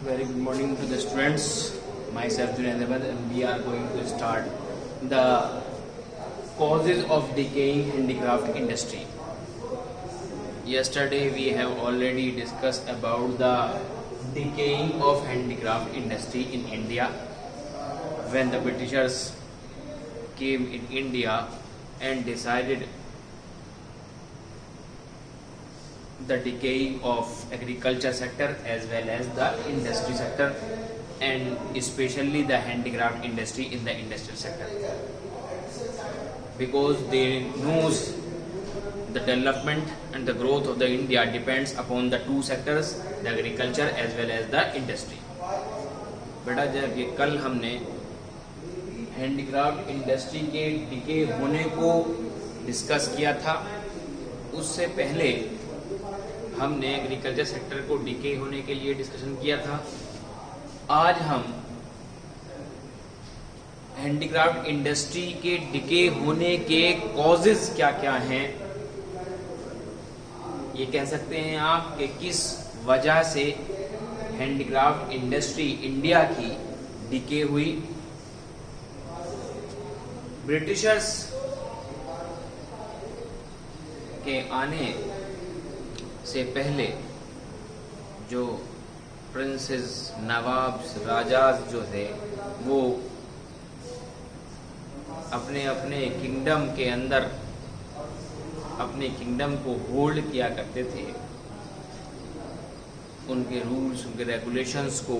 Very good morning to the students. Myself Junaid Ahmed, and we are going to start the causes of decaying handicraft industry. Yesterday we have already discussed about the decaying of handicraft industry in India when the Britishers came in India and decided the decaying of agriculture sector as well as the industry sector, and especially the handicraft industry in the industrial sector, because they knows the development and the growth of the India depends upon the two sectors, the agriculture as well as the industry. बेटा जब ये कल हमने handicraft industry के decay होने को discuss किया था, उससे पहले हमने एग्रीकल्चर सेक्टर को डिके होने के लिए डिस्कशन किया था। आज हम हैंडीक्राफ्ट इंडस्ट्री के डिके होने के कॉजेज क्या क्या हैं, ये कह सकते हैं आप कि किस वजह से हैंडीक्राफ्ट इंडस्ट्री इंडिया की डिके हुई। ब्रिटिशर्स के आने से पहले जो प्रिंसेस, नवाब्स, राजाज जो थे वो अपने अपने किंगडम के अंदर अपने किंगडम को होल्ड किया करते थे, उनके रूल्स, उनके रेगुलेशंस को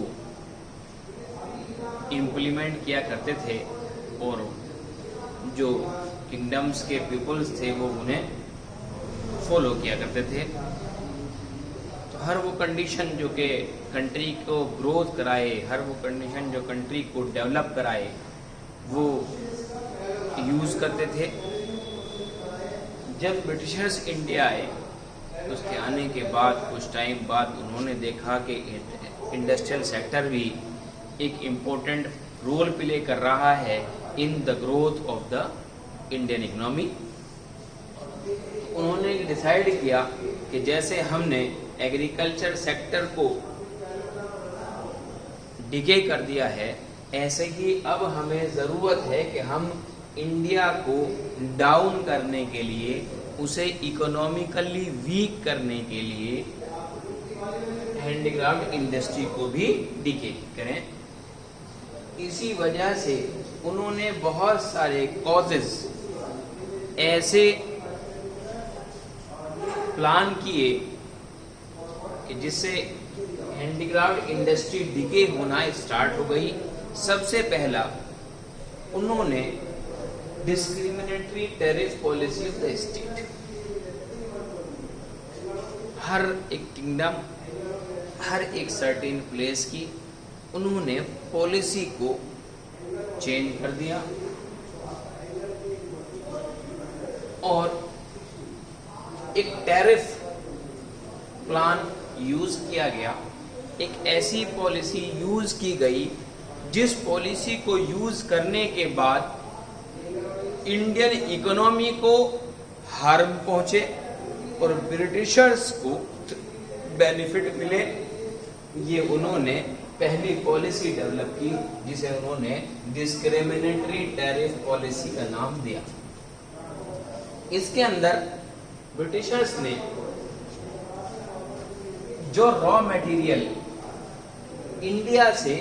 इम्प्लीमेंट किया करते थे और जो किंगडम्स के पीपल्स थे वो उन्हें फॉलो किया करते थे। तो हर वो कंडीशन जो कि कंट्री को ग्रोथ कराए, हर वो कंडीशन जो कंट्री को डेवलप कराए, वो यूज़ करते थे। जब ब्रिटिशर्स इंडिया आए, उसके आने के बाद कुछ टाइम बाद उन्होंने देखा कि इंडस्ट्रियल सेक्टर भी एक इम्पोर्टेंट रोल प्ले कर रहा है in the growth of the Indian economy. उन्होंने डिसाइड किया कि जैसे हमने एग्रीकल्चर सेक्टर को डिके कर दिया है, ऐसे ही अब हमें ज़रूरत है कि हम इंडिया को डाउन करने के लिए, उसे इकोनॉमिकली वीक करने के लिए हैंडीक्राफ्ट इंडस्ट्री को भी डिके करें। इसी वजह से उन्होंने बहुत सारे कॉजेस ऐसे प्लान किए कि जिससे हैंडीक्राफ्ट इंडस्ट्री डिके होना स्टार्ट हो गई। सबसे पहला उन्होंने discriminatory tariff policy of the state. हर एक किंगडम, हर एक सर्टेन प्लेस की उन्होंने पॉलिसी को चेंज कर दिया और एक टैरिफ प्लान यूज किया गया। एक ऐसी पॉलिसी यूज की गई जिस पॉलिसी को यूज करने के बाद इंडियन इकोनॉमी को हार्म पहुंचे और ब्रिटिशर्स को बेनिफिट मिले। ये उन्होंने पहली पॉलिसी डेवलप की जिसे उन्होंने डिस्क्रिमिनेटरी टैरिफ पॉलिसी का नाम दिया। इसके अंदर ब्रिटिशर्स ने जो रॉ मटेरियल इंडिया से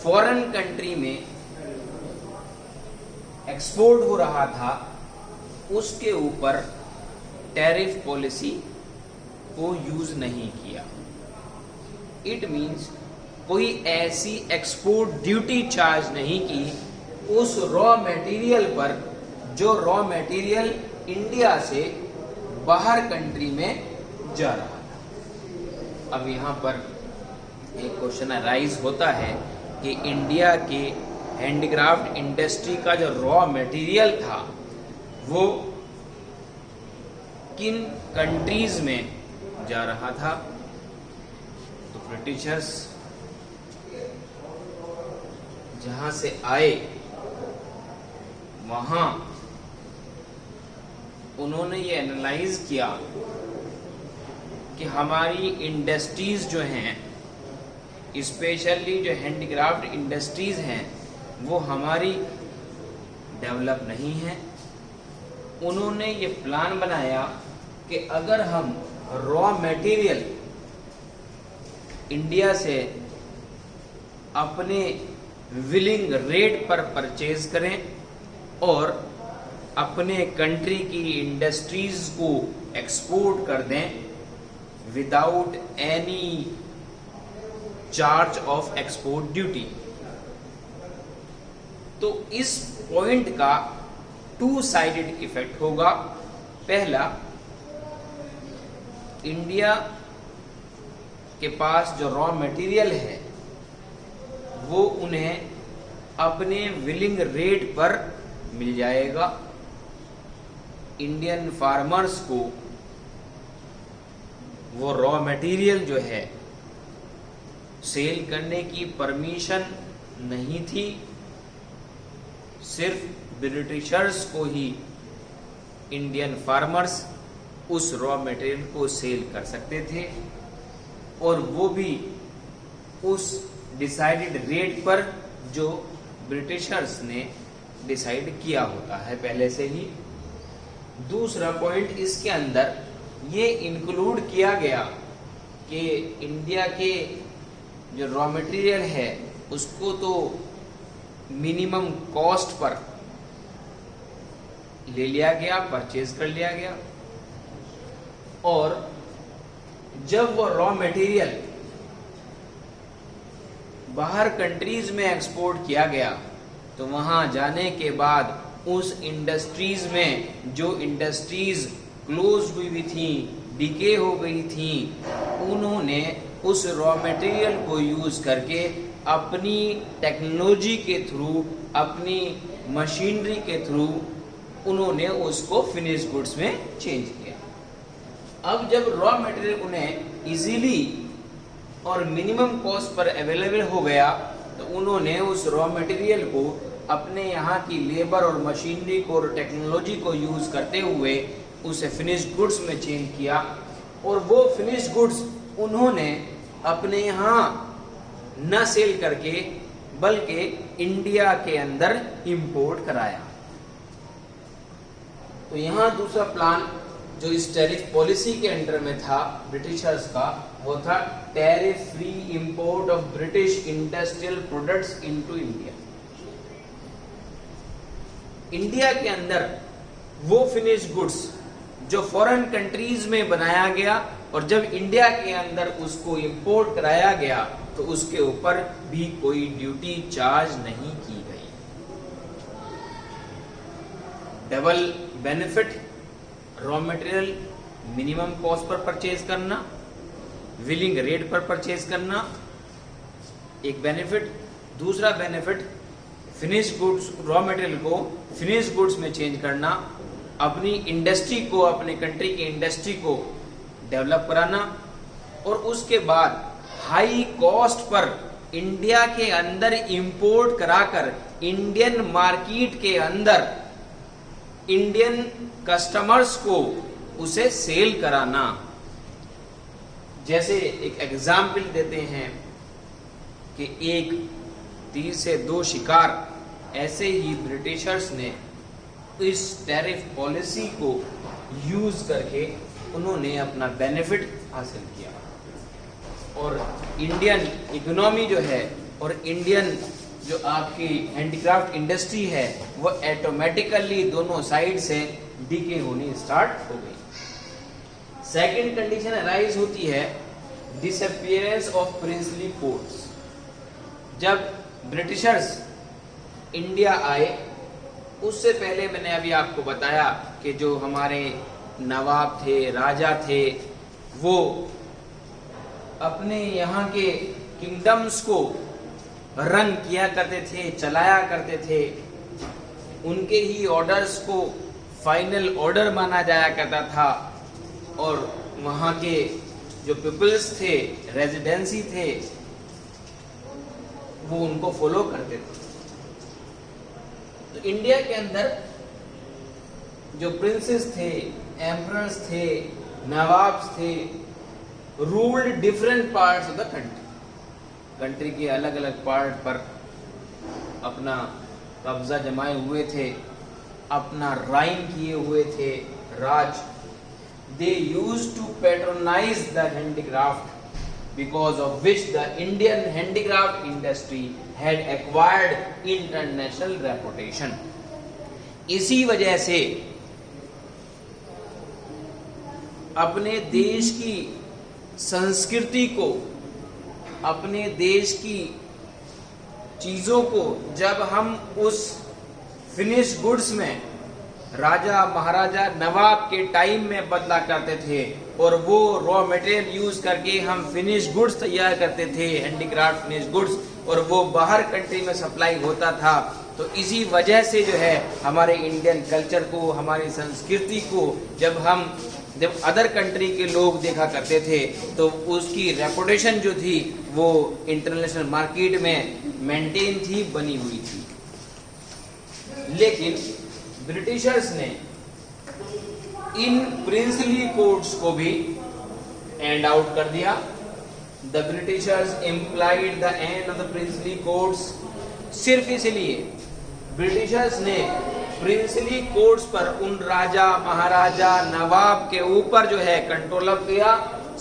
फॉरेन कंट्री में एक्सपोर्ट हो रहा था, उसके ऊपर टैरिफ पॉलिसी को यूज नहीं किया। इट मींस कोई ऐसी एक्सपोर्ट ड्यूटी चार्ज नहीं की उस रॉ मटेरियल पर जो रॉ मटेरियल इंडिया से बाहर कंट्री में जा रहा था। अब यहाँ पर एक क्वेश्चन अराइज होता है कि इंडिया के हैंडीक्राफ्ट इंडस्ट्री का जो रॉ मटेरियल था वो किन कंट्रीज में जा रहा था। तो ब्रिटिशर्स जहां से आए वहां उन्होंने ये एनालाइज किया कि हमारी इंडस्ट्रीज जो हैं, स्पेशली जो हैंडीक्राफ्ट इंडस्ट्रीज हैं, वो हमारी डेवलप नहीं है। उन्होंने ये प्लान बनाया कि अगर हम रॉ मटेरियल इंडिया से अपने विलिंग रेट पर परचेज करें और अपने कंट्री की इंडस्ट्रीज को एक्सपोर्ट कर दें without any charge of export duty. तो इस पॉइंट का टू साइडेड इफेक्ट होगा। पहला, इंडिया के पास जो रॉ मटेरियल है वो उन्हें अपने विलिंग रेट पर मिल जाएगा। इंडियन फार्मर्स को वो रॉ मटेरियल जो है सेल करने की परमिशन नहीं थी, सिर्फ ब्रिटिशर्स को ही इंडियन फार्मर्स उस रॉ मटेरियल को सेल कर सकते थे, और वो भी उस डिसाइडेड रेट पर जो ब्रिटिशर्स ने डिसाइड किया होता है पहले से ही। दूसरा पॉइंट, इसके अंदर ये इंक्लूड किया गया कि इंडिया के जो रॉ मटेरियल है उसको तो मिनिमम कॉस्ट पर ले लिया गया, परचेज कर लिया गया, और जब वो रॉ मटेरियल बाहर कंट्रीज में एक्सपोर्ट किया गया तो वहां जाने के बाद उस इंडस्ट्रीज में जो इंडस्ट्रीज क्लोज हुई थी, डिके हो गई थी, उन्होंने उस रॉ मटेरियल को यूज करके अपनी टेक्नोलॉजी के थ्रू, अपनी मशीनरी के थ्रू उन्होंने उसको फिनिश गुड्स में चेंज किया। अब जब रॉ मटेरियल उन्हें इजीली और मिनिमम कॉस्ट पर अवेलेबल हो गया तो उन्होंने उस रॉ मटेरियल को अपने यहाँ की लेबर और मशीनरी को और टेक्नोलॉजी को यूज करते हुए उसे फिनिश गुड्स में चेंज किया, और वो फिनिश गुड्स उन्होंने अपने यहाँ न सेल करके बल्कि इंडिया के अंदर इंपोर्ट कराया। तो यहाँ दूसरा प्लान जो इस टैरिफ पॉलिसी के अंडर में था ब्रिटिशर्स का, वो था tariff free import of British industrial products into India. India के अंदर वो फिनिश गुड्स जो फॉरेन कंट्रीज में बनाया गया और जब इंडिया के अंदर उसको इंपोर्ट कराया गया तो उसके ऊपर भी कोई ड्यूटी चार्ज नहीं की गई। Double benefit, raw material minimum cost per purchase करना, विलिंग रेट पर परचेज करना, एक बेनिफिट। दूसरा benefit, finish goods, raw material को फिनिश गुड्स में चेंज करना, अपनी इंडस्ट्री को, अपने कंट्री की इंडस्ट्री को डेवलप कराना, और उसके बाद हाई कॉस्ट पर इंडिया के अंदर इंपोर्ट कराकर इंडियन मार्केट के अंदर इंडियन कस्टमर्स को उसे सेल कराना। जैसे एक एग्जाम्पल देते हैं कि एक तीर से दो शिकार, ऐसे ही ब्रिटिशर्स ने इस टैरिफ पॉलिसी को यूज करके उन्होंने अपना बेनिफिट हासिल किया, और इंडियन इकोनॉमी जो है और इंडियन जो आपकी हैंडीक्राफ्ट इंडस्ट्री है वो ऑटोमेटिकली दोनों साइड से डिके होनी स्टार्ट हो गई। सेकंड कंडीशन अराइज होती है डिसअपीयरेंस ऑफ प्रिंसली पोर्ट्स। जब ब्रिटिशर्स इंडिया आए उससे पहले मैंने अभी आपको बताया कि जो हमारे नवाब थे, राजा थे, वो अपने यहाँ के किंगडम्स को रन किया करते थे, चलाया करते थे, उनके ही ऑर्डर्स को फाइनल ऑर्डर माना जाया करता था, और वहाँ के जो पीपल्स थे, रेजिडेंसी थे, वो उनको फॉलो करते थे। तो इंडिया के अंदर जो प्रिंसेस थे, एम्परर्स थे, नवाब्स थे, ruled different parts of the country, country के अलग अलग पार्ट पर अपना कब्जा जमाए हुए थे, अपना राइम किए हुए थे राज। They used to patronise the handicraft because of which the Indian handicraft industry had acquired international reputation. इसी वजह से अपने देश की संस्कृति को, अपने देश की चीजों को जब हम उस फिनिश गुड्स में राजा महाराजा नवाब के टाइम में बदला करते थे और वो रॉ मटेरियल यूज करके हम फिनिश गुड्स तैयार करते थे, हैंडीक्राफ्ट फिनिश गुड्स, और वो बाहर कंट्री में सप्लाई होता था, तो इसी वजह से जो है हमारे इंडियन कल्चर को, हमारी संस्कृति को जब अदर कंट्री के लोग देखा करते थे तो उसकी रेपुटेशन जो थी वो इंटरनेशनल मार्केट में मेंटेन थी, बनी हुई थी। लेकिन ब्रिटिशर्स ने इन प्रिंसली कोड्स को भी एंड आउट कर दिया। The Britishers implied the end of the princely codes. सिर्फ इसलिए ब्रिटिशर्स ने प्रिंसली कोड्स पर उन राजा महाराजा नवाब के ऊपर जो है कंट्रोल अप किया,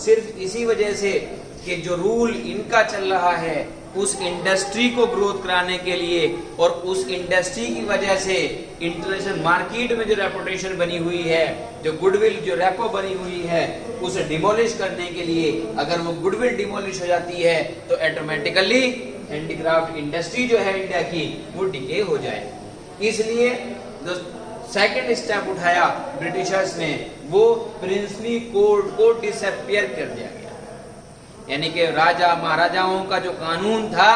सिर्फ इसी वजह से कि जो रूल इनका चल रहा है उस इंडस्ट्री को ग्रोथ कराने के लिए और उस इंडस्ट्री की वजह से इंटरनेशनल मार्केट में जो रेपुटेशन बनी हुई है, जो गुडविल, जो रेपो बनी हुई है, उसे डिमोलिश करने के लिए, अगर वो गुडविल डिमोलिश हो जाती है तो ऑटोमेटिकली हैंडीक्राफ्ट इंडस्ट्री जो है इंडिया की वो डिके हो जाए। इसलिए जो सेकंड स्टेप उठाया ब्रिटिशर्स ने वो प्रिंसली कोड को डिसअपियर कर दिया गया, यानी कि राजा महाराजाओं का जो कानून था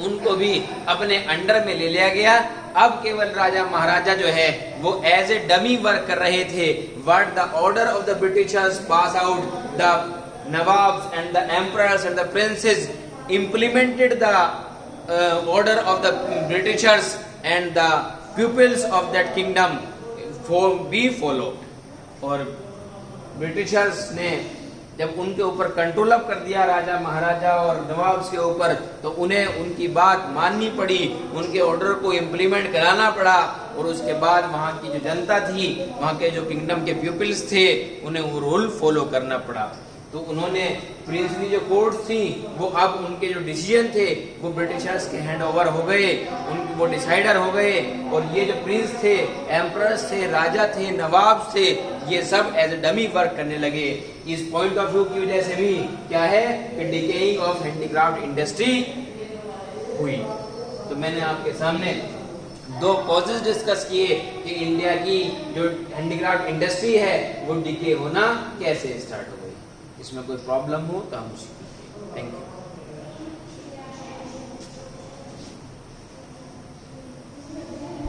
उनको भी अपने अंडर में ले लिया गया। अब केवल राजा महाराजा जो है वो एज ए डमी वर्क कर रहे थे। What the order of the Britishers pass out, the nawabs and the emperors and the princess implemented the order of the Britishers and the pupils of that kingdom be followed। और Britishers ने जब उनके ऊपर control up कर दिया राजा महाराजा और nawabs के ऊपर, तो उन्हें उनकी बात माननी पड़ी, उनके ऑर्डर को इम्प्लीमेंट कराना पड़ा, और उसके बाद वहाँ की जो जनता थी, वहाँ के जो किंगडम के पीपल्स थे, उन्हें वो रूल फॉलो करना पड़ा। तो उन्होंने प्रिंसली जो कोर्ट्स थी वो अब उनके जो डिसीजन थे वो ब्रिटिशर्स के हैंड ओवर हो गए, वो डिसाइडर हो गए, और ये जो प्रिंस थे, एम्परर्स थे, राजा थे, नवाब थे, ये सब एज ए डमी वर्क करने लगे। इस पॉइंट ऑफ व्यू की वजह से भी क्या है कि डिकेइंग ऑफ हैंडीक्राफ्ट इंडस्ट्री हुई। तो मैंने आपके सामने दो कॉजेज डिस्कस किए कि इंडिया की जो हैंडीक्राफ्ट इंडस्ट्री है वो डिके होना कैसे स्टार्ट हो गई। इसमें कोई प्रॉब्लम हो तो हम थैंक यू।